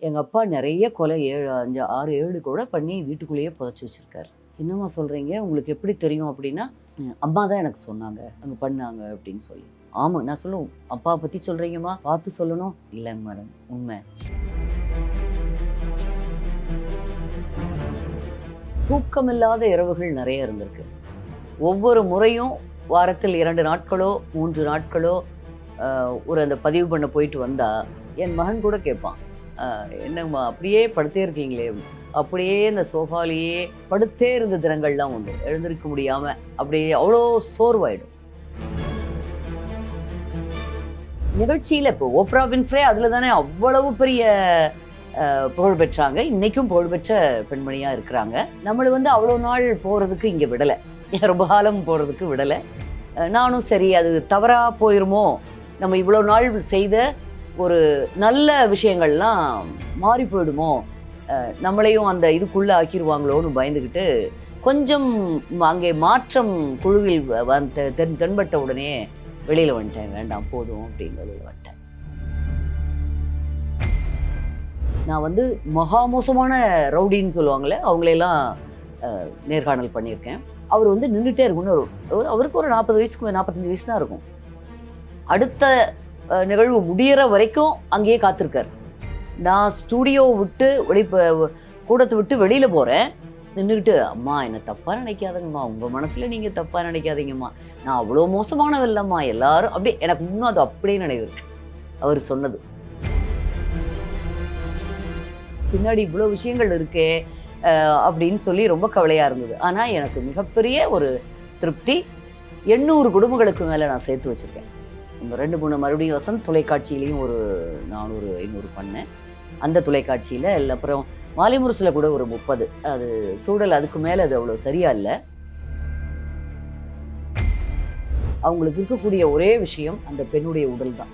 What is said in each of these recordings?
எங்கள் அப்பா நிறைய கொலை 7 5 6 7 கூட பண்ணி வீட்டுக்குள்ளேயே புதைச்சி வச்சுருக்காரு. என்னம்மா சொல்கிறீங்க, உங்களுக்கு எப்படி தெரியும் அப்படின்னா, அம்மா தான் எனக்கு சொன்னாங்க அங்கே பண்ணாங்க அப்படின்னு சொல்லி. ஆமாம், நான் சொல்லுவோம், அப்பா பற்றி சொல்கிறீங்கம்மா, பார்த்து சொல்லணும். இல்லைங்க மேடம், உண்மை. தூக்கமில்லாத இரவுகள் நிறைய இருந்திருக்கு. ஒவ்வொரு முறையும் வாரத்தில் 2 நாட்களோ 3 நாட்களோ ஒரு அந்த பதிவு பண்ண போயிட்டு வந்தால் என் மகன் கூட கேட்பான், என்னங்கம்மா அப்படியே படுத்தே இருக்கீங்களே, அப்படியே இந்த சோஃபாலேயே படுத்தே இருந்த தினங்கள்லாம் உண்டு. எழுந்திருக்க முடியாமல் அப்படியே அவ்வளோ சோர்வாயிடும். நிகழ்ச்சியில் இப்போ ஓப்ரா வின்ஃப்ரே அதில் தானே அவ்வளவு பெரிய புகழ் பெற்றாங்க. இன்றைக்கும் புகழ்பெற்ற பெண்மணியாக இருக்கிறாங்க. நம்மளை அவ்வளோ நாள் போகிறதுக்கு இங்கே விடலை, ரொம்ப காலம் போகிறதுக்கு விடலை. நானும் சரி, அது தவறாக போயிருமோ, நம்ம இவ்வளோ நாள் செய்த ஒரு நல்ல விஷயங்கள்லாம் மாறி போயிடுமோ, நம்மளையும் அந்த இதுக்குள்ளே ஆக்கிடுவாங்களோன்னு பயந்துக்கிட்டு கொஞ்சம் அங்கே மாற்றம் குழுவில் தென்பட்ட உடனே வெளியில் வந்துட்டேன். வேண்டாம், போதும் அப்படின்னு வெளியில் வந்துட்டேன். நான் மகா மோசமான ரவுடின்னு சொல்லுவாங்களே, அவங்களையெல்லாம் நேர்காணல் பண்ணியிருக்கேன். அவர் நின்றுட்டே இருக்கணும். அவருக்கு ஒரு 40 வயசுக்கு 45 வயசு தான் இருக்கும். அடுத்த நிகழ்வு முடிகிற வரைக்கும் அங்கேயே காத்திருக்கார். நான் ஸ்டூடியோ விட்டு கூடத்தை விட்டு வெளியில் போகிறேன். நின்றுக்கிட்டு, அம்மா என்னை தப்பாக நினைக்காதங்கம்மா, உங்கள் மனசில் நீங்கள் தப்பாக நினைக்காதீங்கம்மா, நான் அவ்வளோ மோசமானவ இல்லைம்மா, எல்லாரும் அப்படியே. எனக்கு இன்னும் அது அப்படியே நினைவு இருக்கு அவர் சொன்னது. பின்னாடி இவ்வளோ விஷயங்கள் இருக்கே அப்படின்னு சொல்லி ரொம்ப கவலையாக இருந்தது. ஆனால் எனக்கு மிகப்பெரிய ஒரு திருப்தி, 800 குடும்பங்களுக்கு மேலே நான் சேர்த்து வச்சுருக்கேன். 2 3 மறுபடியும் வசந்த் தொலைக்காட்சியிலையும் ஒரு 400 500 பண்ணேன். அந்த தொலைக்காட்சியில் இல்லை, அப்புறம் மாலிமுரசில் கூட ஒரு 30. அது சூழல் அதுக்கு மேலே அது அவ்வளோ சரியா இல்லை. அவங்களுக்கு இருக்கக்கூடிய ஒரே விஷயம் அந்த பெண்ணுடைய உடல் தான்.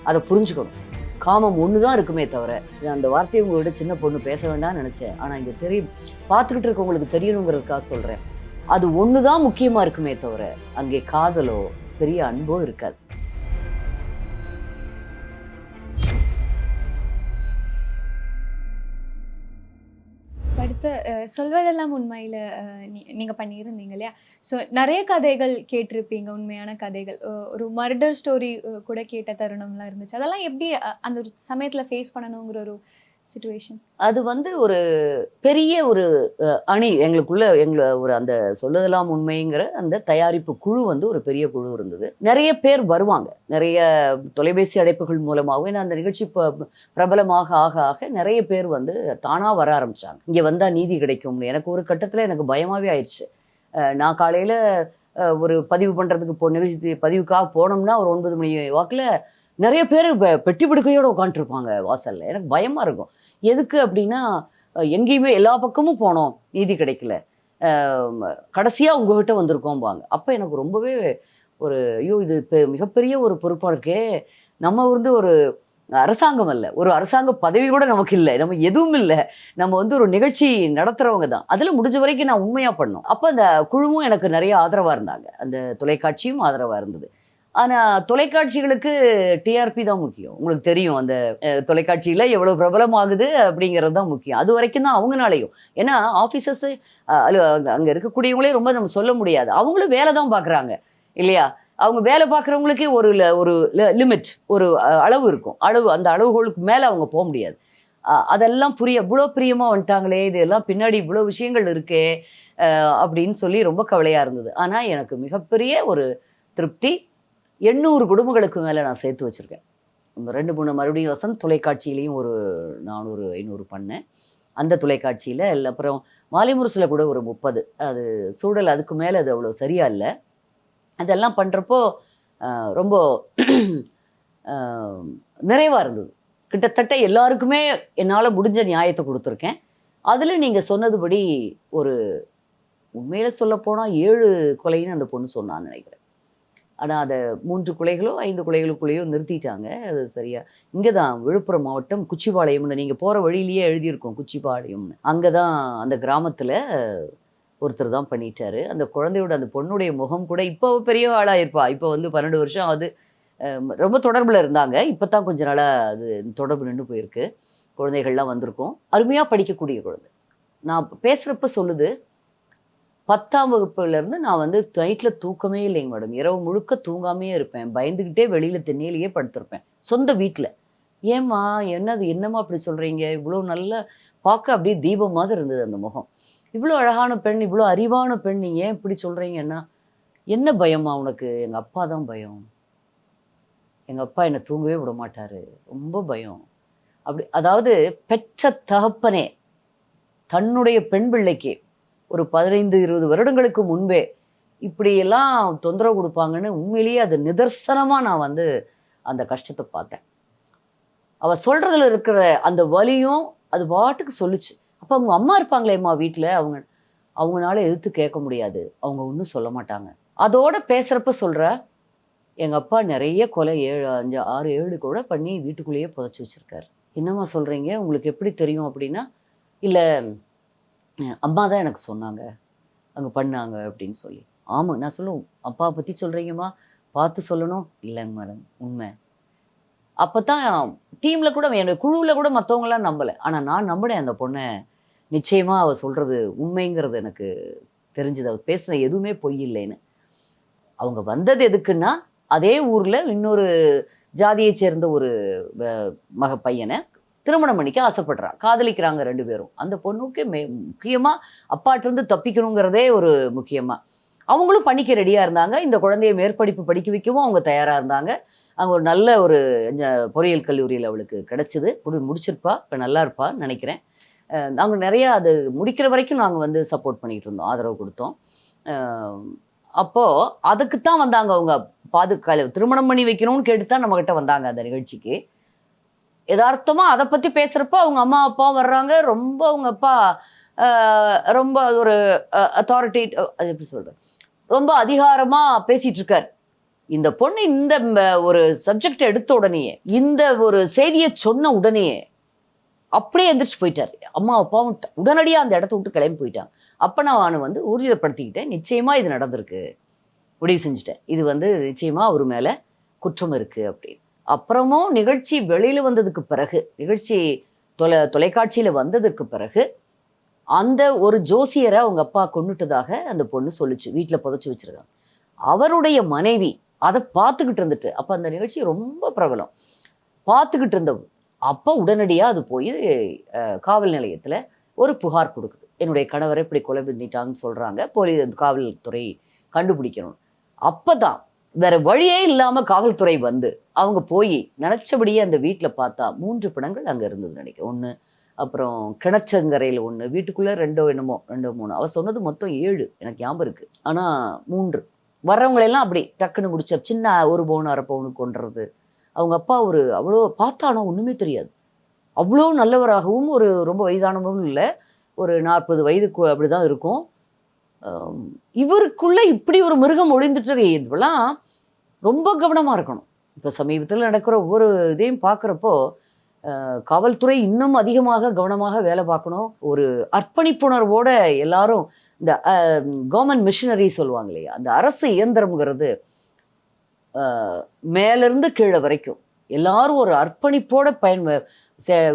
அதை புரிஞ்சுக்கணும். காமம் ஒன்று தான் இருக்குமே தவிர, அந்த வார்த்தையை உங்களோட சின்ன பொண்ணு பேச வேண்டாம்னு நினச்சேன். ஆனால் இங்கே தெரியும், பார்த்துக்கிட்டு இருக்கவங்களுக்கு தெரியணுங்கிறதுக்காக சொல்கிறேன். அது ஒன்று தான் முக்கியமாக இருக்குமே தவிர, அங்கே காதலோ பெரிய அன்போ இருக்காது. அடுத்த சொல்வதெல்லாம் உண்மையில் நீங்கள் பண்ணியிருந்தீங்க இல்லையா? ஸோ நிறைய கதைகள் கேட்டிருப்பீங்க, உண்மையான கதைகள். ஒரு மர்டர் ஸ்டோரி கூட கேட்ட தருணம்லாம் இருந்துச்சு. அதெல்லாம் எப்படி அந்த ஒரு சமயத்தில் ஃபேஸ் பண்ணணுங்கிற ஒரு சிச்சுவேஷன்? அது ஒரு பெரிய ஒரு அணி எங்களுக்குள்ள, ஒரு அந்த சொல்லுதெல்லாம் உண்மைங்கிற அந்த தயாரிப்பு குழு ஒரு பெரிய குழு இருந்தது. நிறைய பேர் வருவாங்க, நிறைய தொலைபேசி அழைப்புகள் மூலமாகவும். ஏன்னா அந்த நிகழ்ச்சி பிரபலமாக ஆக ஆக நிறைய பேர் தானாக வர ஆரம்பித்தாங்க. இங்கே வந்தால் நீதி கிடைக்கும்னு. எனக்கு ஒரு கட்டத்தில் எனக்கு பயமாகவே ஆயிடுச்சு. நான் காலையில் ஒரு பதிவு பண்ணுறதுக்கு நிகழ்ச்சி பதிவுக்காக போனோம்னா ஒரு 9 மணி வாக்கில் நிறைய பேர் பெட்டி படுக்கையோடு உட்காந்துருப்பாங்க வாசலில். எனக்கு பயமாக இருக்கும். எதுக்கு அப்படின்னா, எங்கேயுமே எல்லா பக்கமும் போனோம், நீதி கிடைக்கல, கடைசியாக உங்ககிட்ட வந்திருக்கோம்பாங்க. அப்போ எனக்கு ரொம்பவே ஒரு ஐயோ, இது மிகப்பெரிய ஒரு பொறுப்பாக இருக்கே. நம்ம ஒரு அரசாங்கம் அல்ல, ஒரு அரசாங்க பதவி கூட நமக்கு இல்லை, நம்ம எதுவும் இல்லை, நம்ம ஒரு நிகழ்ச்சி நடத்துகிறவங்க தான். அதில் முடிஞ்ச வரைக்கும் நான் உண்மையாக பண்ணோம். அப்போ அந்த குழுவும் எனக்கு நிறைய ஆதரவாக இருந்தாங்க, அந்த தொலைக்காட்சியும் ஆதரவாக இருந்தது. ஆனால் தொலைக்காட்சிகளுக்கு டிஆர்பி தான் முக்கியம். உங்களுக்கு தெரியும், அந்த தொலைக்காட்சியில் எவ்வளோ பிரபலமாகுது அப்படிங்கிறது தான் முக்கியம். அது வரைக்கும் தான் அவங்கனாலையும். ஏன்னா ஆஃபீஸர்ஸு அங்கே இருக்கக்கூடியவங்களே ரொம்ப நம்ம சொல்ல முடியாது, அவங்களும் வேலை தான் பார்க்குறாங்க இல்லையா? அவங்க வேலை பார்க்குறவங்களுக்கே ஒரு லிமிட், ஒரு அளவு இருக்கும். அந்த அளவுகளுக்கு மேலே அவங்க போக முடியாது. அதெல்லாம் இவ்வளோ பிரியமாக வந்துட்டாங்களே, இதெல்லாம் பின்னாடி இவ்வளோ விஷயங்கள் இருக்கே அப்படின்னு சொல்லி ரொம்ப கவலையாக இருந்தது. ஆனால் எனக்கு மிகப்பெரிய ஒரு திருப்தி, 800 குடும்பங்களுக்கு மேலே நான் சேர்த்து வச்சுருக்கேன். 2 3 மறுபடியும் வசந்த் தொலைக்காட்சியிலையும் ஒரு 400 500 பண்ணேன். அந்த தொலைக்காட்சியில் இல்லை, அப்புறம் மாலிமுரசில் கூட ஒரு 30. அது சூழல் அதுக்கு மேலே அது அவ்வளோ சரியா இல்லை. அதெல்லாம் பண்ணுறப்போ ரொம்ப நிறைவாக இருந்தது. கிட்டத்தட்ட எல்லாருக்குமே என்னால் முடிஞ்ச நியாயத்தை கொடுத்துருக்கேன். அதில் நீங்கள் சொன்னதுபடி ஒரு உண்மையில் சொல்லப்போனால் 7 கொலைன்னு அந்த பொண்ணு சொன்னான்னு நினைக்கிறேன். ஆனால் அதை 3 கொலைகளோ 5 கொலைகளுக்குள்ளேயோ நிறுத்திட்டாங்க. அது சரியா இங்கே தான் விழுப்புரம் மாவட்டம் குச்சிபாளையம்னு, நீங்கள் போகிற வழியிலேயே எழுதியிருக்கோம் குச்சிபாளையம்னு. அங்கே தான் அந்த கிராமத்தில் ஒருத்தர் தான் பண்ணிட்டாரு. அந்த குழந்தையோட, அந்த பொண்ணுடைய முகம் கூட, இப்போ பெரிய ஆளாக இருப்பா, இப்போ 12 வருஷம் அது ரொம்ப தொடர்பில் இருந்தாங்க. இப்போ தான் கொஞ்ச நாளாக அது தொடர்பு நின்று போயிருக்கு. குழந்தைகள்லாம் வந்திருக்கோம். அருமையாக படிக்கக்கூடிய குழந்தை. நான் பேசுகிறப்ப சொல்லுது, 10ஆம் வகுப்புலேருந்து நான் வந்து நைட்டில் தூக்கமே இல்லைங்க மேடம். இரவு முழுக்க தூங்காமையே இருப்பேன். பயந்துக்கிட்டே வெளியில் திண்ணையிலேயே படுத்திருப்பேன். சொந்த வீட்டில். ஏம்மா என்னம்மா அப்படி சொல்கிறீங்க? இவ்வளோ நல்ல பார்க்க அப்படியே தீபம் மாதிரி இருந்தது அந்த முகம். இவ்வளோ அழகான பெண், இவ்வளோ அறிவான பெண், நீ ஏன் இப்படி சொல்கிறீங்கன்னா, என்ன பயம்மா உனக்கு? எங்கள் அப்பா தான் பயம். எங்கள் அப்பா என்னை தூங்கவே விட மாட்டார். ரொம்ப பயம். அப்படி அதாவது பெற்ற தகப்பனே தன்னுடைய பெண் பிள்ளைக்கு ஒரு 15-20 வருடங்களுக்கு முன்பே இப்படியெல்லாம் தொந்தரவு கொடுப்பாங்கன்னு உண்மையிலேயே அது நிதர்சனமாக நான் வந்து அந்த கஷ்டத்தை பார்த்தேன். அவள் சொல்கிறதுல இருக்கிற அந்த வலியும் அது பாட்டுக்கு சொல்லுச்சு. அப்போ அவங்க அம்மா இருப்பாங்களேம்மா வீட்டில், அவங்களால எதிர்த்து கேட்க முடியாது. அவங்க ஒன்றும் சொல்ல மாட்டாங்க. அதோட பேசுகிறப்ப சொல்கிற, எங்கள் அப்பா நிறைய கொலை 7, 5, 6, 7 கூட பண்ணி வீட்டுக்குள்ளேயே புதைச்சி வச்சுருக்காரு. என்னம்மா சொல்கிறீங்க? உங்களுக்கு எப்படி தெரியும் அப்படின்னா, இல்லை அம்மா தான் எனக்கு சொன்னாங்க, அங்கே பண்ணாங்க அப்படின்னு சொல்லி. ஆமாம் நான் சொல்லுவேன், அப்பாவை பற்றி சொல்கிறீங்கம்மா, பார்த்து சொல்லணும். இல்லைங்க மேடம், உண்மை. அப்போ தான் டீமில் கூட என்னோட குழுவில் கூட மற்றவங்களாம் நம்பலை. ஆனால் நான் நம்பினேன் அந்த பொண்ணை. நிச்சயமாக அவள் சொல்கிறது உண்மைங்கிறது எனக்கு தெரிஞ்சுது. அவள் பேசுன எதுவுமே பொய் இல்லைன்னு. அவங்க வந்தது எதுக்குன்னா, அதே ஊரில் இன்னொரு ஜாதியை சேர்ந்த ஒரு பையனை திருமணம் பண்ணிக்க ஆசைப்படுறா. காதலிக்கிறாங்க 2 பேரும். அந்த பொண்ணுக்கு முக்கியமாக அப்பாட்டிருந்து தப்பிக்கணுங்கிறதே ஒரு முக்கியமாக. அவங்களும் பண்ணிக்க ரெடியாக இருந்தாங்க. இந்த குழந்தைய மேற்படிப்பு படிக்க வைக்கவும் அவங்க தயாராக இருந்தாங்க. அங்கே ஒரு நல்ல ஒரு பொறியியல் கல்லூரியில் அவளுக்கு கிடச்சிது. முடிச்சிருப்பா, இப்போ நல்லா இருப்பான்னு நினைக்கிறேன். நாங்கள் நிறையா அது முடிக்கிற வரைக்கும் நாங்கள் வந்து சப்போர்ட் பண்ணிகிட்டு இருந்தோம், ஆதரவு கொடுத்தோம். அப்போது அதுக்குத்தான் வந்தாங்க அவங்க. திருமணம் பண்ணி வைக்கணும்னு கேட்டு தான் நம்மக்கிட்ட வந்தாங்க அந்த நிகழ்ச்சிக்கு. யதார்த்தமாக அதை பற்றி பேசுகிறப்போ அவங்க அம்மா அப்பா வர்றாங்க. ரொம்ப அவங்க அப்பா ரொம்ப ஒரு அத்தாரிட்டி, அது எப்படி சொல்கிறேன், ரொம்ப அதிகாரமாக பேசிகிட்டு இருக்கார். இந்த பொண்ணு இந்த ஒரு சப்ஜெக்ட் எடுத்த உடனேயே, இந்த ஒரு செய்தியை சொன்ன உடனேயே அப்படியே எந்திரிச்சு போயிட்டார். அம்மா அப்பாவும் உடனடியாக அந்த இடத்த விட்டு கிளம்பி போயிட்டாங்க. அப்போ நான் வந்து ஊர்ஜிதப்படுத்திக்கிட்டேன், நிச்சயமாக இது நடந்திருக்கு, முடிவு செஞ்சுட்டேன். இது வந்து நிச்சயமாக அவர் மேலே குற்றம் இருக்குது அப்படின்னு. அப்புறமும் நிகழ்ச்சி வெளியில் வந்ததுக்கு பிறகு, நிகழ்ச்சி தொலைக்காட்சியில் வந்ததற்கு பிறகு, அந்த ஒரு ஜோசியரை அவங்க அப்பா கொண்டுட்டதாக அந்த பொண்ணு சொல்லிச்சு. வீட்டில் புதைச்சி வச்சுருக்காங்க. அவருடைய மனைவி அதை பார்த்துக்கிட்டு இருந்துட்டு, அப்போ அந்த நிகழ்ச்சி ரொம்ப பிரபலம், பார்த்துக்கிட்டு இருந்த அப்போ உடனடியாக அது போய் காவல் நிலையத்தில் ஒரு புகார் கொடுக்குது. என்னுடைய கணவரை இப்படி கொலை பண்ணிட்டாங்கன்னு சொல்கிறாங்க, காவல்துறை கண்டுபிடிக்கணும். அப்போ தான் வேற வழியே இல்லாமல் காவல்துறை வந்து அவங்க போய் நினச்சபடியே அந்த வீட்டில் பார்த்தா 3 பிணங்கள் அங்கே இருந்தது நினைக்கிறேன். 1, அப்புறம் கிணச்சங்கரையில் 1, வீட்டுக்குள்ளே 2 என்னமோ 2, 3, அவள் சொன்னது மொத்தம் 7 எனக்கு ஞாபகம் இருக்குது. ஆனால் 3 வர்றவங்களெல்லாம் அப்படி டக்குன்னு முடிச்சார். சின்ன 1 பவுன் 1/2 பவுனுக்கு கொண்டுறது. அவங்க அப்பா ஒரு அவ்வளோ பார்த்தானோ ஒன்றுமே தெரியாது, அவ்வளோ நல்லவராகவும் ஒரு ரொம்ப வயதானவரும் இல்லை, ஒரு 40 வயதுக்கு அப்படி தான் இருக்கும். இவருக்குள்ளே இப்படி ஒரு மிருகம் ஒளிந்துட்டு இதெல்லாம் ரொம்ப கவனமாக இருக்கணும். இப்போ சமீபத்தில் நடக்கிற ஒவ்வொரு இதையும் பார்க்குறப்போ காவல்துறை இன்னும் அதிகமாக கவனமாக வேலை பார்க்கணும். ஒரு அர்ப்பணிப்புணர்வோட எல்லாரும் இந்த கவர்மெண்ட் மிஷினரி சொல்லுவாங்க இல்லையா, அந்த அரசு இயந்திரம்ங்கிறது மேலிருந்து கீழே வரைக்கும் எல்லாரும் ஒரு அர்ப்பணிப்போட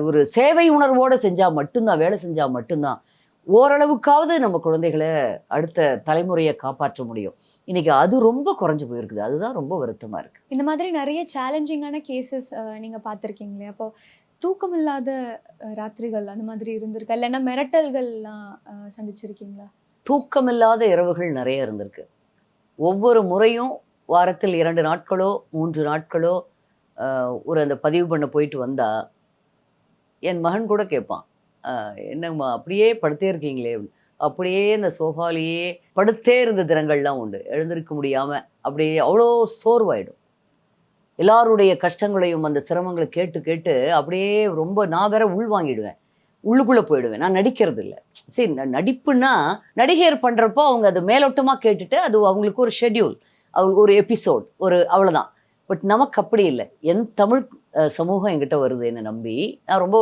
ஒரு சேவை உணர்வோடு செஞ்சால் மட்டும்தான், வேலை செஞ்சால் மட்டும்தான் ஓரளவுக்காவது நம்ம குழந்தைகளை அடுத்த தலைமுறையை காப்பாற்ற முடியும். இன்னைக்கு அது ரொம்ப குறைஞ்சு போயிருக்குது. அதுதான் ரொம்ப வருத்தமாக இருக்குது. இந்த மாதிரி நிறைய சேலஞ்சிங்கான கேசஸ் நீங்கள் பார்த்துருக்கீங்களே, அப்போ தூக்கம் இல்லாத ராத்திரிகள் அந்த மாதிரி இருந்திருக்கா, இல்லைன்னா மிரட்டல்கள்லாம் சந்திச்சிருக்கீங்களா? தூக்கமில்லாத இரவுகள் நிறைய இருந்திருக்கு. ஒவ்வொரு முறையும் வாரத்தில் 2 நாட்களோ 3 நாட்களோ ஒரு அந்த பதிவு பண்ண போயிட்டு வந்தால் என் மகன் கூட கேட்பான், என்னங்கம்மா அப்படியே படுத்தே இருக்கீங்களே, அப்படியே இந்த சோஃபாலேயே படுத்தே இருந்த தினங்கள்லாம் உண்டு. எழுந்திருக்க முடியாமல் அப்படியே அவ்வளோ சோர்வாயிடும். எல்லாருடைய கஷ்டங்களையும் அந்த சிரமங்களை கேட்டு கேட்டு அப்படியே ரொம்ப நான் வேற உள்வாங்கிடுவேன், உள்ளுக்குள்ளே போயிடுவேன். நான் நடிக்கிறது இல்லை. சரி, நடிப்புன்னா நடிகர் பண்ணுறப்போ அவங்க அது மேலோட்டமாக கேட்டுட்டு அது அவங்களுக்கு ஒரு ஷெட்யூல், அவங்களுக்கு ஒரு எபிசோட், ஒரு அவ்வளோதான். பட் நமக்கு அப்படி இல்லை. என் தமிழ் சமூகம் என்கிட்ட வருது என்னை நம்பி, நான் ரொம்ப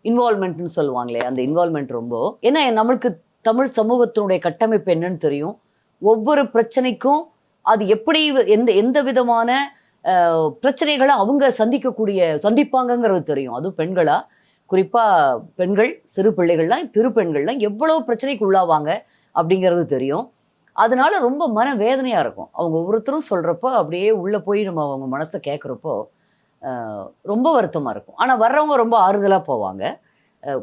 இன்வால்மெண்ட்னு சொல்லுவாங்களே, அந்த இன்வால்மெண்ட் ரொம்ப. ஏன்னா நம்மளுக்கு தமிழ் சமூகத்தினுடைய கட்டமைப்பு என்னன்னு தெரியும். ஒவ்வொரு பிரச்சனைக்கும் அது எப்படி எந்த விதமான பிரச்சனைகளை அவங்க சந்திப்பாங்கங்கிறது தெரியும். அதுவும் பெண்களா குறிப்பாக பெண்கள், சிறு பிள்ளைகள்லாம், சிறு பெண்கள்லாம் எவ்வளோ பிரச்சனைக்கு உள்ளாவாங்க அப்படிங்கிறது தெரியும். அதனால ரொம்ப மனவேதனையாக இருக்கும். அவங்க ஒவ்வொருத்தரும் சொல்கிறப்போ அப்படியே உள்ளே போய் நம்ம அவங்க மனசை கேட்குறப்போ ரொம்ப வருத்தமாக இருக்கும். ஆனால் வர்றவங்க ரொம்ப ஆறுதலாக போவாங்க.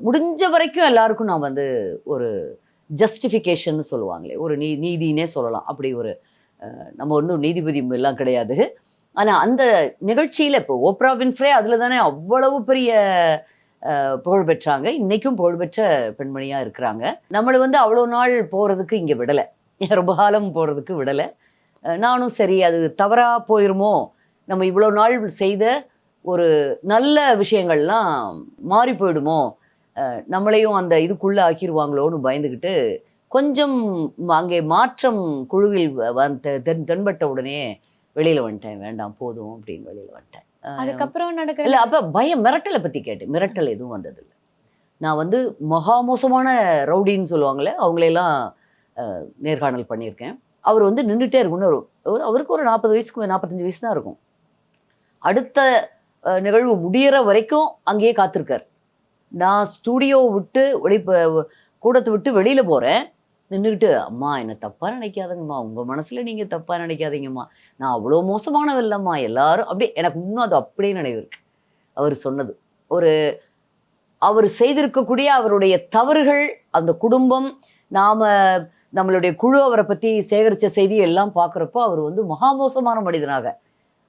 முடிஞ்ச வரைக்கும் எல்லாருக்கும் நான் வந்து ஒரு ஜஸ்டிஃபிகேஷன் சொல்லுவாங்களே, ஒரு நீதினே சொல்லலாம். அப்படி ஒரு நம்ம ஒன்றும் நீதிபதி எல்லாம் கிடையாது. ஆனால் அந்த நிகழ்ச்சியில் இப்போ ஓப்ரா வின்ஃப்ரே அதில் தானே அவ்வளவு பெரிய புகழ் பெற்றாங்க. இன்றைக்கும் புகழ்பெற்ற பெண்மணியாக இருக்கிறாங்க. நம்மளை வந்து அவ்வளோ நாள் போகிறதுக்கு இங்கே விடலை, ரொம்ப காலம் போகிறதுக்கு விடலை. நானும் சரி அது தவறாக போயிருமோ, நம்ம இவ்வளோ நாள் செய்த ஒரு நல்ல விஷயங்கள்லாம் மாறி போயிடுமோ, நம்மளையும் அந்த இதுக்குள்ளே ஆக்கிடுவாங்களோன்னு பயந்துக்கிட்டு கொஞ்சம் அங்கே மாற்றம் குழுவில் தென்பட்ட உடனே வெளியில் வந்துட்டேன். வேண்டாம் போதும் அப்படின்னு வெளியில் வந்துட்டேன். அதுக்கப்புறம் நடக்க இல்லை அப்போ பயம், மிரட்டலை பற்றி கேட்டேன். மிரட்டல் எதுவும் வந்ததில்லை. நான் வந்து மகா மோசமான ரவுடின்னு சொல்லுவாங்களே, அவங்களையெல்லாம் நேர்காணல் பண்ணியிருக்கேன். அவர் வந்து நின்றுட்டே இருக்குன்னு அவருக்கு ஒரு 40 வயசுக்கு 45 வயசு தான் இருக்கும். அடுத்த நிகழ்வு முடியிற வரைக்கும் அங்கேயே காத்திருக்கார். நான் ஸ்டூடியோ விட்டு கூடத்தை விட்டு வெளியில் போகிறேன். நின்றுக்கிட்டு, அம்மா என்னை தப்பாக நினைக்காதங்கம்மா, உங்கள் மனசில் நீங்கள் தப்பாக நினைக்காதீங்கம்மா, நான் அவ்வளோ மோசமானவ இல்லைம்மா, எல்லாரும் அப்படியே எனக்கு இன்னும் அது அப்படியே நினைவு இருக்கு. அவர் சொன்னது அவர் செய்திருக்கக்கூடிய அவருடைய தவறுகள், அந்த குடும்பம், நம்மளுடைய குழு அவரை பற்றி சேகரித்த செய்தி எல்லாம் பார்க்குறப்போ அவர் வந்து மகா மோசமான மனிதனாக.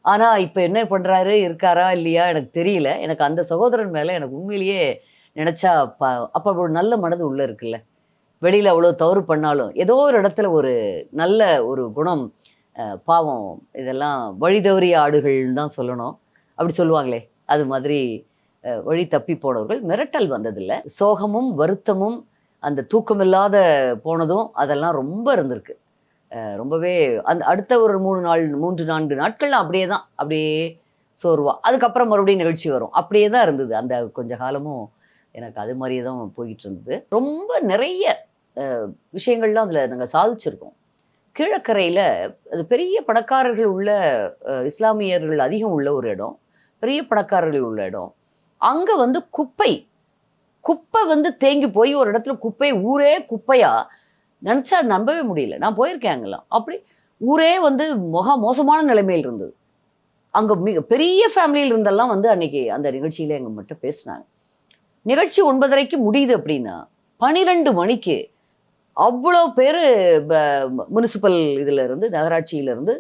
ஆனால் இப்போ என்ன பண்ணுறாரு, இருக்காரா இல்லையா எனக்கு தெரியல. எனக்கு அந்த சகோதரன் மேலே எனக்கு உண்மையிலேயே நினச்சா அப்போ ஒரு நல்ல மனது உள்ளே இருக்குல்ல. வெளியில் அவ்வளோ தவறு பண்ணாலும் ஏதோ ஒரு இடத்துல ஒரு நல்ல ஒரு குணம். பாவம், இதெல்லாம் வழி தவறிய ஆடுகள்னு தான் சொல்லணும். அப்படி சொல்லுவாங்களே, அது மாதிரி வழி தப்பி போனவர்கள். மிரட்டல் வந்ததில்லை. சோகமும் வருத்தமும் அந்த தூக்கமில்லாத போனதும் அதெல்லாம் ரொம்ப இருந்திருக்கு. ரொம்பவே அடுத்த ஒரு 3-4 நாட்கள்லாம் அப்படியே தான், அப்படியே சோர்வா. அதுக்கப்புறம் மறுபடியும் நிகழ்ச்சி வரும். அப்படியே தான் இருந்தது அந்த கொஞ்ச காலமும். எனக்கு அது மாதிரியே தான் போய்கிட்டு இருந்தது. ரொம்ப நிறைய விஷயங்கள்லாம் அதில் நாங்கள் சாதிச்சிருக்கோம். கீழக்கரையில் அது பெரிய பணக்காரர்கள் உள்ள, இஸ்லாமியர்கள் அதிகம் உள்ள ஒரு இடம், பெரிய பணக்காரர்கள் உள்ள இடம். அங்கே வந்து குப்பை வந்து தேங்கி போய் ஒரு இடத்துல ஊரே குப்பையாக நினச்சா நம்பவே முடியல. நான் போயிருக்கேன் அங்கெல்லாம். அப்படி ஊரே வந்து மோசமான நிலைமையில் இருந்தது. அங்கே மிக பெரிய ஃபேமிலியில் இருந்தெல்லாம் வந்து அன்னைக்கு அந்த நிகழ்ச்சியில் எங்கள் மட்டும் பேசினாங்க. நிகழ்ச்சி 9:30க்கு முடியுது அப்படின்னா 12 மணிக்கு அவ்வளோ பேர் முனிசிபல் இதிலிருந்து, நகராட்சியிலேருந்து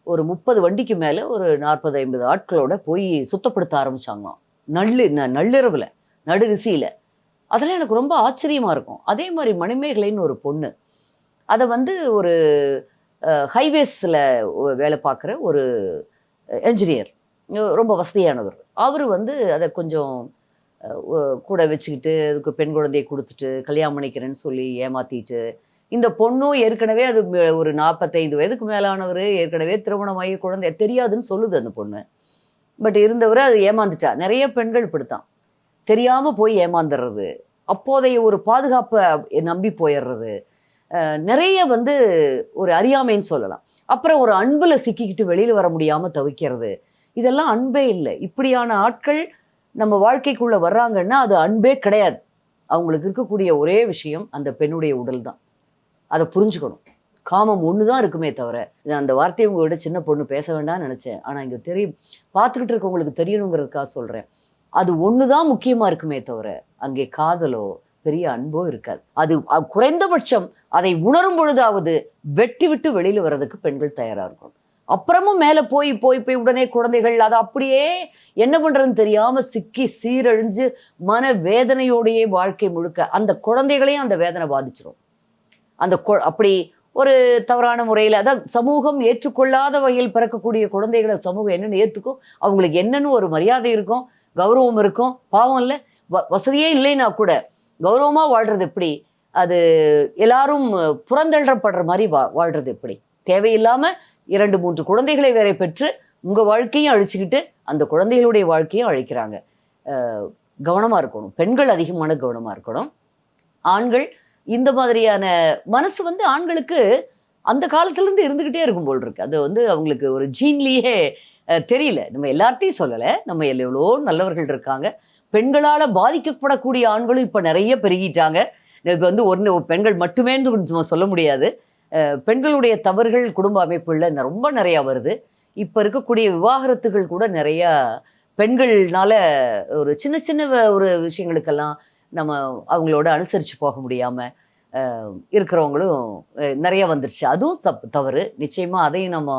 ஒரு 30 வண்டிக்கு மேலே ஒரு 40-50 ஆட்களோட போய் சுத்தப்படுத்த ஆரம்பித்தாங்களாம். நள்ளிரவில், நடுரிசியில். அதெல்லாம் எனக்கு ரொம்ப ஆச்சரியமாக இருக்கும். அதே மாதிரி மணிமேகலைன்னு ஒரு பொண்ணு, அதை வந்து ஒரு ஹைவேஸில் வேலை பார்க்குற ஒரு என்ஜினியர், ரொம்ப வசதியானவர். அவர் வந்து அதை கொஞ்சம் கூட வச்சுக்கிட்டு அதுக்கு பெண் குழந்தையை கொடுத்துட்டு கல்யாணம் பண்ணிக்கிறேன்னு சொல்லி ஏமாற்றிட்டு, இந்த பொண்ணும் ஏற்கனவே அது ஒரு 45 வயதுக்கு மேலானவர், ஏற்கனவே திருமணமாகி குழந்தை தெரியாதுன்னு சொல்லுது அந்த பொண்ணு. பட் இருந்தவர் அது ஏமாந்துட்டா. நிறைய பெண்கள் இப்படித்தான் தெரியாமல் போய் ஏமாந்துடுறது, அப்போதைய ஒரு பாதுகாப்பை நம்பி போயிடுறது, நிறைய வந்து ஒரு அறியாமைன்னு சொல்லலாம். அப்புறம் ஒரு அன்பில் சிக்கிக்கிட்டு வெளியில் வர முடியாமல் தவிக்கிறது. இதெல்லாம் அன்பே இல்லை. இப்படியான ஆட்கள் நம்ம வாழ்க்கைக்குள்ளே வர்றாங்கன்னா அது அன்பே கிடையாது. அவங்களுக்கு இருக்கக்கூடிய ஒரே விஷயம் அந்த பெண்ணுடைய உடல் தான். அதை புரிஞ்சுக்கணும். காமம் ஒன்று தான் இருக்குமே தவிர, அந்த வார்த்தையை உங்களோட சின்ன பொண்ணு பேச வேண்டாம்னு நினச்சேன். ஆனால் இங்கே பார்த்துக்கிட்டு இருக்கவங்களுக்கு தெரியணுங்கிறதுக்காக சொல்கிறேன். அது ஒன்று தான் முக்கியமாக இருக்குமே தவிர, அங்கே காதலோ பெரிய அன்போ இருக்காது. அது குறைந்தபட்சம் அதை உணரும் பொழுதாவது வெட்டி விட்டு வெளியில் வர்றதுக்கு பெண்கள் தயாராக இருக்கணும். அப்புறமும் மேலே போய் உடனே குழந்தைகள் அதை அப்படியே என்ன பண்ணுறதுன்னு தெரியாமல் சிக்கி சீரழிஞ்சு மன வேதனையோடையே வாழ்க்கை முழுக்க அந்த குழந்தைகளையும் அந்த வேதனை பாதிச்சிடும். அப்படி ஒரு தவறான முறையில், அதான் சமூகம் ஏற்றுக்கொள்ளாத வகையில் பிறக்கக்கூடிய குழந்தைகளை சமூகம் என்னென்னு ஏற்றுக்கும், அவங்களுக்கு என்னென்னு ஒரு மரியாதை இருக்கும், கௌரவம் இருக்கும். பாவம் இல்லை, வசதியே இல்லைன்னா கூட கௌரவமாக வாழ்கிறது எப்படி, அது எல்லாரும் புறந்தள்ளப்படுற மாதிரி வாழ்கிறது எப்படி, தேவையில்லாமல் 2-3 குழந்தைகளை வேற பெற்று உங்கள் வாழ்க்கையும் அழிச்சுக்கிட்டு அந்த குழந்தைகளுடைய வாழ்க்கையும் அழிக்கிறாங்க. கவனமாக இருக்கணும். பெண்கள் அதிகமான கவனமாக இருக்கணும். ஆண்கள் இந்த மாதிரியான மனசு வந்து ஆண்களுக்கு அந்த காலத்துலேருந்து இருந்துக்கிட்டே இருக்கும் போல் இருக்கு. அது வந்து அவங்களுக்கு ஒரு ஜீன்லேயே தெரியல. நம்ம எல்லார்த்தையும் சொல்லலை, நம்ம எவ்வளோ நல்லவர்கள் இருக்காங்க. பெண்களால் பாதிக்கப்படக்கூடிய ஆண்களும் இப்போ நிறைய பெருகிட்டாங்க. இது வந்து பெண்கள் மட்டுமேன்னு நம்ம சொல்ல முடியாது. பெண்களுடைய தவறுகள் குடும்ப அமைப்புல ரொம்ப நிறையா வருது. இப்போ இருக்கக்கூடிய விவாகரத்துகள் கூட நிறையா பெண்கள்னால ஒரு சின்ன சின்ன ஒரு விஷயங்களுக்கெல்லாம் நம்ம அவங்களோட அனுசரித்து போக முடியாமல் இருக்கிறவங்களும் நிறைய வந்துருச்சு. அதுவும் தவறு. நிச்சயமாக அதையும் நம்ம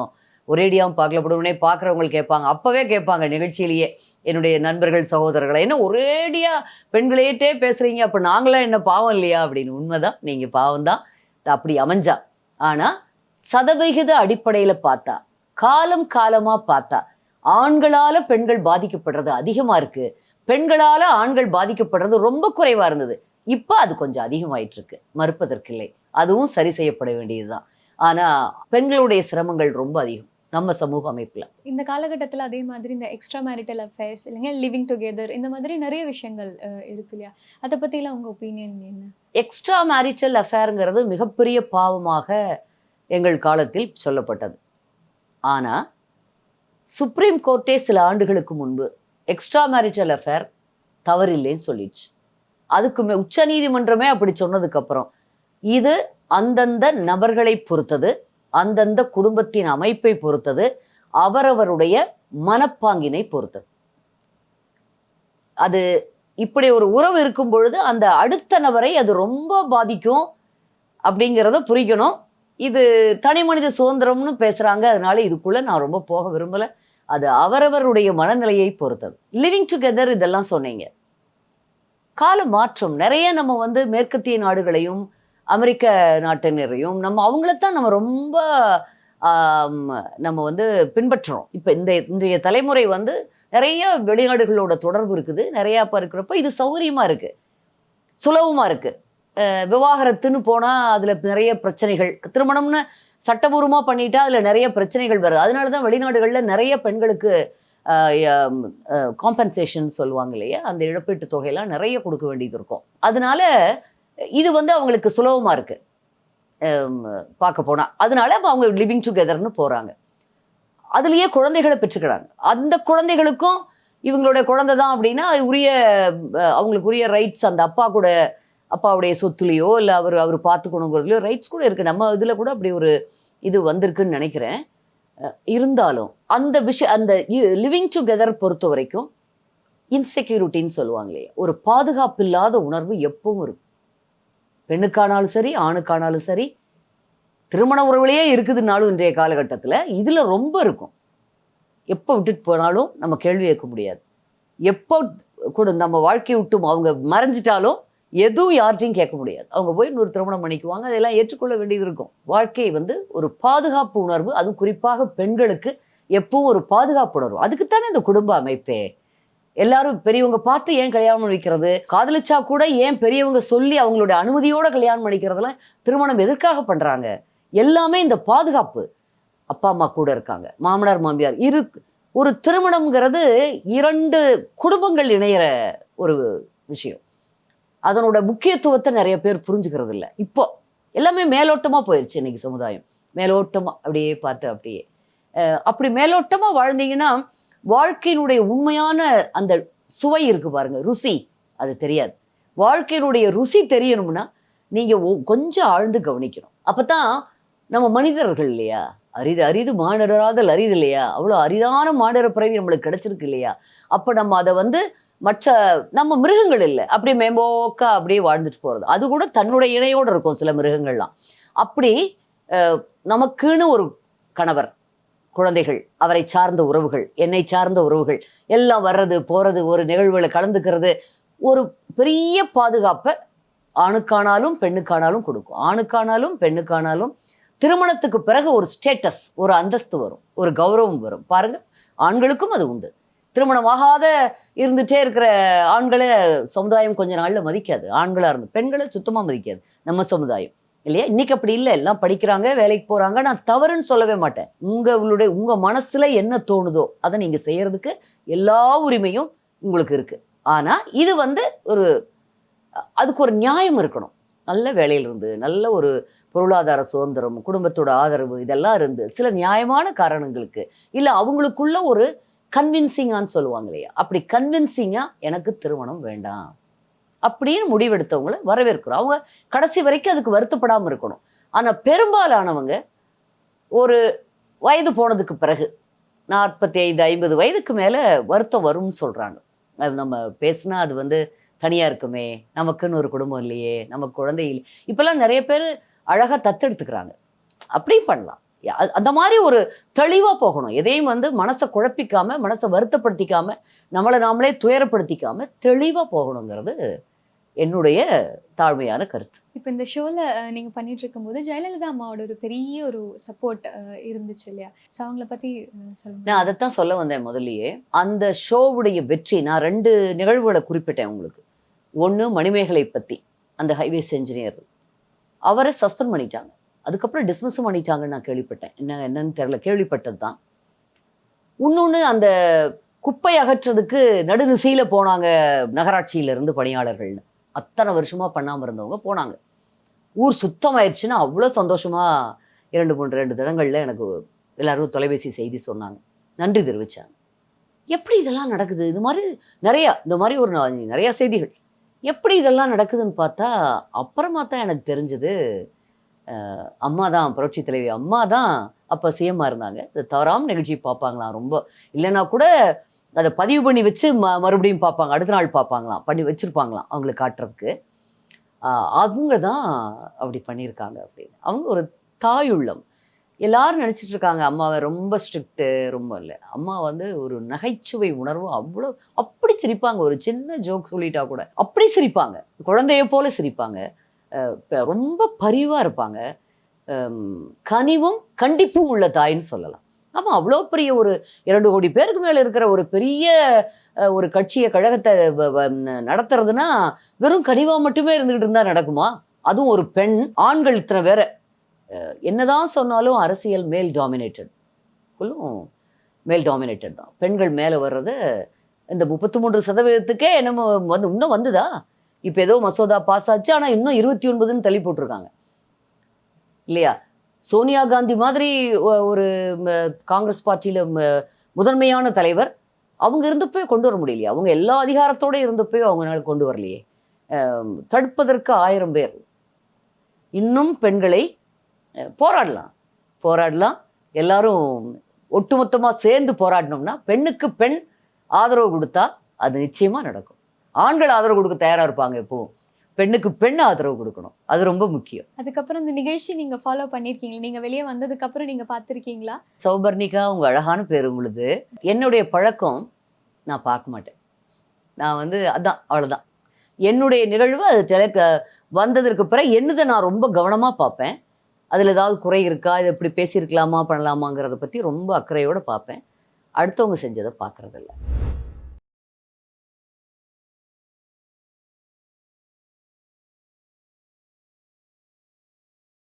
ஒரேடியாகவும் பார்க்கல. உடனே பார்க்குறவங்க கேட்பாங்க, அப்போவே கேட்பாங்க நிகழ்ச்சியிலேயே, என்னுடைய நண்பர்கள் சகோதரர்களை, என்ன ஒரேடியாக பெண்களையிட்டே பேசுகிறீங்க, அப்போ நாங்களாம் என்ன பாவம் இல்லையா அப்படின்னு. உண்மைதான், நீங்கள் பாவம் தான் அப்படி அமைஞ்சா. ஆனால் சதவிகித அடிப்படையில் பார்த்தா, காலம் காலமாக பார்த்தா, ஆண்களால் பெண்கள் பாதிக்கப்படுறது அதிகமாக இருக்குது, பெண்களால் ஆண்கள் பாதிக்கப்படுறது ரொம்ப குறைவாக இருந்தது. இப்போ அது கொஞ்சம் அதிகமாயிட்டு இருக்கு, மறுப்பதற்கில்லை. அதுவும் சரி செய்யப்பட வேண்டியது தான். ஆனால் பெண்களுடைய சிரமங்கள் ரொம்ப அதிகம் நம்ம சமூக அமைப்பில். இந்த காலகட்டத்தில் அதே மாதிரி இந்த எக்ஸ்ட்ரா மேரிட்டல் அஃபேர்ஸ் இல்லைங்க, லிவிங் டுகெதர், இந்த மாதிரி நிறைய விஷயங்கள் இருக்கு இல்லையா? அதை பற்றிலாம் உங்கள் ஒப்பீனியன் என்ன? எக்ஸ்ட்ரா மேரிட்டல் அஃபேருங்கிறது மிகப்பெரிய பாவமாக எங்கள் காலத்தில் சொல்லப்பட்டது. ஆனால் சுப்ரீம் கோர்ட்டே சில ஆண்டுகளுக்கு முன்பு எக்ஸ்ட்ரா மேரிட்டல் அஃபேர் தவறில்லைன்னு சொல்லிடுச்சு. அதுக்குமே உச்ச நீதிமன்றமே அப்படி சொன்னதுக்கப்புறம் இது அந்தந்த நபர்களை பொறுத்தது, அந்தந்த குடும்பத்தின் அமைப்பை பொறுத்தது, அவரவருடைய மனப்பாங்கினை பொறுத்தது. அது இப்படி ஒரு உறவு இருக்கும் பொழுது அந்த அடுத்த நபரை அது ரொம்ப பாதிக்கும் அப்படிங்கிறத புரிக்கணும். இது தனி மனித சுதந்திரம்னு பேசுகிறாங்க, அதனால இதுக்குள்ளே நான் ரொம்ப போக விரும்பலை. அது அவரவருடைய மனநிலையை பொறுத்தது. லிவிங் டுகெதர் இதெல்லாம் சொன்னீங்க. கால மாற்றம் நிறைய நம்ம வந்து மேற்கத்திய நாடுகளையும் அமெரிக்க நாட்டினரையும் அவங்களைத்தான் நம்ம ரொம்ப நம்ம வந்து பின்பற்றுறோம். இப்போ இன்றைய தலைமுறை வந்து நிறைய வெளிநாடுகளோட தொடர்பு இருக்குது, நிறையா இருக்கிறப்ப இது சௌகரியமாக இருக்குது, சுலபமாக இருக்குது. விவாகரத்துன்னு போனால் அதில் நிறைய பிரச்சனைகள், திருமணம்னு சட்டபூர்வமாக பண்ணிட்டா அதில் நிறைய பிரச்சனைகள் வருது. அதனால தான் வெளிநாடுகளில் நிறைய பெண்களுக்கு காம்பன்சேஷன் சொல்லுவாங்க இல்லையா, அந்த இழப்பீட்டு தொகையெல்லாம் நிறைய கொடுக்க வேண்டியது இருக்கும். அதனால இது வந்து அவங்களுக்கு சுலபமாக இருக்குது பார்க்க போனால். அதனால அவங்க லிவிங் டுகெதர்னு போகிறாங்க, அதுலேயே குழந்தைகளை பெற்றுக்கிறாங்க. அந்த குழந்தைகளுக்கும் இவங்களுடைய குழந்தை தான் அப்படின்னா அவங்களுக்கு உரிய ரைட்ஸ் அந்த அப்பாவுடைய சொத்துலேயோ இல்லை அவர் பார்த்துக்கணுங்கிறதுலையோ ரைட்ஸ் கூட இருக்குது. நம்ம இதில் கூட அப்படி ஒரு இது வந்திருக்குன்னு நினைக்கிறேன். இருந்தாலும் அந்த அந்த லிவிங் டுகெதர் பொறுத்த வரைக்கும் இன்செக்யூரிட்டின்னு சொல்லுவாங்க இல்லையா, ஒரு பாதுகாப்பு இல்லாத உணர்வு எப்பவும் இருக்கும். பெண்ணுக்கானாலும் சரி, ஆணுக்கானாலும் சரி, திருமண உறவுலையே இருக்குதுனாலும் இன்றைய காலகட்டத்தில் இதில் ரொம்ப இருக்கும். எப்போ விட்டுட்டு போனாலும் நம்ம கேள்வி கேட்க முடியாது. எப்போ கூட நம்ம வாழ்க்கையை விட்டும் அவங்க மறைஞ்சிட்டாலும் எதுவும் யார்கிட்டையும் கேட்க முடியாது. அவங்க போய் இன்னொரு திருமணம் பண்ணிக்குவாங்க, அதெல்லாம் ஏற்றுக்கொள்ள வேண்டியது இருக்கும். வாழ்க்கை வந்து ஒரு பாதுகாப்பு உணர்வு, அதுவும் குறிப்பாக பெண்களுக்கு எப்பவும் ஒரு பாதுகாப்பு உணர்வு. அதுக்குத்தானே இந்த குடும்ப அமைப்பே. எல்லாரும் பெரியவங்க பார்த்து ஏன் கல்யாணம் பண்ணிக்கிறது, காதலிச்சா கூட ஏன் பெரியவங்க சொல்லி அவங்களுடைய அனுமதியோட கல்யாணம் பண்ணிக்கிறதுலாம் திருமணம் எதற்காக பண்ணுறாங்க? எல்லாமே இந்த பாதுகாப்பு. அப்பா அம்மா கூட இருக்காங்க, மாமனார் மாமியார் ஒரு திருமணம்ங்கிறது 2 குடும்பங்கள் இணையிற ஒரு விஷயம். அதனோட முக்கியத்துவத்தை நிறைய பேர் புரிஞ்சுக்கிறது இல்லை. இப்போ எல்லாமே மேலோட்டமாக போயிடுச்சு இன்னைக்கு சமுதாயம். மேலோட்டமாக அப்படியே பார்த்து அப்படி மேலோட்டமாக வாழ்ந்தீங்கன்னா வாழ்க்கையினுடைய உண்மையான அந்த சுவை இருக்கு பாருங்க, ருசி, அது தெரியாது. வாழ்க்கையினுடைய ருசி தெரியணும்னா நீங்கள் கொஞ்சம் ஆழ்ந்து கவனிக்கணும். அப்போ தான் நம்ம மனிதர்கள் இல்லையா, அரிது மானிடராதல் அரிது இல்லையா, அவ்வளோ அரிதான மானிட பிறவி நம்மளுக்கு கிடைச்சிருக்கு இல்லையா. அப்போ நம்ம அதை வந்து நம்ம மிருகங்கள் இல்லை, அப்படியே மேம்போக்கா அப்படியே வாழ்ந்துட்டு போகிறது. அது கூட தன்னுடைய இணையோடு இருக்கும் சில மிருகங்கள்லாம். அப்படி நமக்குன்னு ஒரு கணவர், குழந்தைகள், அவரை சார்ந்த உறவுகள், என்னை சார்ந்த உறவுகள் எல்லாம் வர்றது போகிறது, ஒரு நிகழ்வுகளை கலந்துக்கிறது, ஒரு பெரிய பாதுகாப்பை ஆணுக்கானாலும் பெண்ணுக்கானாலும் கொடுக்கும். ஆணுக்கானாலும் பெண்ணுக்கானாலும் திருமணத்துக்கு பிறகு ஒரு ஸ்டேட்டஸ், ஒரு அந்தஸ்து வரும், ஒரு கௌரவம் வரும். பாருங்க, ஆண்களுக்கும் அது உண்டு. திருமணமாகாத இருந்துகிட்டே இருக்கிற ஆண்களை சமுதாயம் கொஞ்ச நாளில் மதிக்காது. ஆண்களாக இருந்து பெண்களை சுத்தமாக மதிக்காது நம்ம சமுதாயம் இல்லையா. இன்றைக்கி அப்படி இல்லை, எல்லாம் படிக்கிறாங்க, வேலைக்கு போகிறாங்க. நான் தவறுன்னு சொல்லவே மாட்டேன். உங்கள் மனசில் என்ன தோணுதோ அதை நீங்கள் செய்கிறதுக்கு எல்லா உரிமையும் உங்களுக்கு இருக்குது. ஆனால் இது வந்து அதுக்கு ஒரு நியாயம் இருக்கணும். நல்ல வேலையில் இருந்து, நல்ல ஒரு பொருளாதார சுதந்திரம், குடும்பத்தோட ஆதரவு இதெல்லாம் இருந்து, சில நியாயமான காரணங்களுக்கு, இல்லை அவங்களுக்குள்ள ஒரு கன்வின்சிங்கான்னு சொல்லுவாங்க இல்லையா, அப்படி கன்வின்சிங்காக எனக்கு திருமணம் வேண்டாம் அப்படின்னு முடிவெடுத்தவங்கள வரவேற்கிறோம். அவங்க கடைசி வரைக்கும் அதுக்கு வருத்தப்படாமல் இருக்கணும். ஆனால் பெரும்பாலானவங்க ஒரு வயது போனதுக்கு பிறகு 45 50 வயதுக்கு மேலே வருத்தம் வரும்னு சொல்கிறாங்க. அது நம்ம பேசுனா அது வந்து தனியாக இருக்குமே, நமக்குன்னு ஒரு குடும்பம் இல்லையே, நமக்கு குழந்தை இல்லை. இப்போல்லாம் நிறைய பேர் அழகாக தத்தெடுத்துக்கிறாங்க. அப்படியும் பண்ணலாம். அந்த மாதிரி ஒரு தெளிவாக போகணும். எதையும் வந்து மனசை குழப்பிக்காம, மனசை வருத்தப்படுத்திக்காம, நம்மளை நாமளே துயரப்படுத்திக்காம தெளிவாக போகணுங்கிறது என்னுடைய தாழ்மையான கருத்து. இப்போ இந்த ஷோவில் நீங்கள் பண்ணிட்டு இருக்கும்போது ஜெயலலிதா அம்மாவோட ஒரு பெரிய ஒரு சப்போர்ட் இருந்துச்சு இல்லையா? ஸோ அவங்கள பற்றி சொல்லுங்க. நான் அதைத்தான் சொல்ல வந்தேன் முதலியே. அந்த ஷோவுடைய வெற்றி, நான் 2 நிகழ்வுகளை குறிப்பிட்டேன் உங்களுக்கு. ஒன்று மணிமேகலை பற்றி, அந்த ஹைவேஸ் என்ஜினியர், அவரை சஸ்பெண்ட் பண்ணிட்டாங்க. அதுக்கப்புறம் டிஸ்மிஸும் பண்ணிட்டாங்கன்னு நான் கேள்விப்பட்டேன். என்னன்னு தெரியல, கேள்விப்பட்டது தான். இன்னொன்று, அந்த குப்பை அகற்றுறதுக்கு நடுநிசையில் போனாங்க நகராட்சியிலேருந்து பணியாளர்கள்னு. அத்தனை வருஷமாக பண்ணாமல் இருந்தவங்க போனாங்க. ஊர் சுத்தமாயிடுச்சுன்னா அவ்வளோ சந்தோஷமாக 2 தினங்களில் எனக்கு எல்லாரும் தொலைபேசி செய்தி சொன்னாங்க, நன்றி தெரிவித்தாங்க. எப்படி இதெல்லாம் நடக்குது? இது மாதிரி இந்த மாதிரி ஒரு நிறையா செய்திகள் எப்படி இதெல்லாம் நடக்குதுன்னு பார்த்தா அப்புறமா தான் எனக்கு தெரிஞ்சது, அம்மா தான், புரட்சி தலைவி அம்மா தான் அப்போ சிஎம்மாக இருந்தாங்க. இது தவறாமல் நிகழ்ச்சி பார்ப்பாங்களாம். ரொம்ப இல்லைன்னா கூட அதை பதிவு பண்ணி வச்சு மறுபடியும் பார்ப்பாங்க, அடுத்த நாள் பார்ப்பாங்களாம், பண்ணி வச்சுருப்பாங்களாம் அவங்களுக்கு காட்டுறதுக்கு. அவங்க தான் அப்படி பண்ணியிருக்காங்க அப்படின்னு. அவங்க ஒரு தாயுள்ளம். எல்லாரும் நினச்சிட்டு இருக்காங்க அம்மாவை ரொம்ப ஸ்ட்ரிக்ட்டு, ரொம்ப இல்லை. அம்மா வந்து ஒரு நகைச்சுவை உணர்வு, அவ்வளோ அப்படி சிரிப்பாங்க. ஒரு சின்ன ஜோக் சொல்லிட்டா கூட அப்படி சிரிப்பாங்க, குழந்தைய போல சிரிப்பாங்க. ரொம்ப பரிவாக இருப்பாங்க. கனிவும் கண்டிப்பும் உள்ள தாயின்னு சொல்லலாம். ஆமாம், அவ்வளோ பெரிய ஒரு 2 கோடி பேருக்கு மேலே இருக்கிற ஒரு பெரிய ஒரு கட்சியை, கழகத்தை நடத்துறதுன்னா வெறும் கனிவாக மட்டுமே இருந்துக்கிட்டு இருந்தால் நடக்குமா? அதுவும் ஒரு பெண். ஆண்கள் இத்தனை வேற. என்னதான் சொன்னாலும் அரசியல் மேல் டாமினேட்டட், ஃபுல்லும் மேல் டாமினேட்டட் தான். பெண்கள் மேலே வர்றது இந்த 33% என்னமோ வந்து இன்னும் வந்துதா? இப்போ ஏதோ மசோதா பாஸ் ஆச்சு, ஆனால் இன்னும் 29ன்னு தள்ளி போட்டிருக்காங்க இல்லையா? சோனியா காந்தி மாதிரி ஒரு காங்கிரஸ் பார்ட்டியில் முதன்மையான தலைவர், அவங்க இருந்தப்போ கொண்டு வர முடியலையே? அவங்க எல்லா அதிகாரத்தோடு இருந்தப்போ அவங்களால கொண்டு வரலையே? தடுப்பதற்கு 1000 பேர். இன்னும் பெண்களை போராடலாம். எல்லாரும் ஒட்டுமொத்தமாக சேர்ந்து போராடினோம்னா, பெண்ணுக்கு பெண் ஆதரவு கொடுத்தா அது நிச்சயமாக நடக்கும். ஆண்கள் ஆதரவு கொடுக்க தயாராக இருப்பாங்க, எப்போவும் பெண்ணுக்கு பெண் ஆதரவு கொடுக்கணும், அது ரொம்ப முக்கியம். அதுக்கப்புறம் இந்த நிகழ்ச்சி நீங்கள் ஃபாலோ பண்ணியிருக்கீங்களா? நீங்கள் வெளியே வந்ததுக்கப்புறம் நீங்கள் பார்த்துருக்கீங்களா? சௌபர்ணிகா, உங்கள் அழகான பேர் உங்களுது. என்னுடைய பழக்கம், நான் பார்க்க மாட்டேன். நான் வந்து அதான், அவ்வளோதான் என்னுடைய நிகழ்வு. அது வந்ததற்கு பிறகு என்னதை நான் ரொம்ப கவனமாக பார்ப்பேன். அதில் ஏதாவது குறை இருக்கா, இதை எப்படி பேசியிருக்கலாமா, பண்ணலாமாங்கிறத பற்றி ரொம்ப அக்கறையோடு பார்ப்பேன். அடுத்தவங்க செஞ்சதை பார்க்குறதில்ல.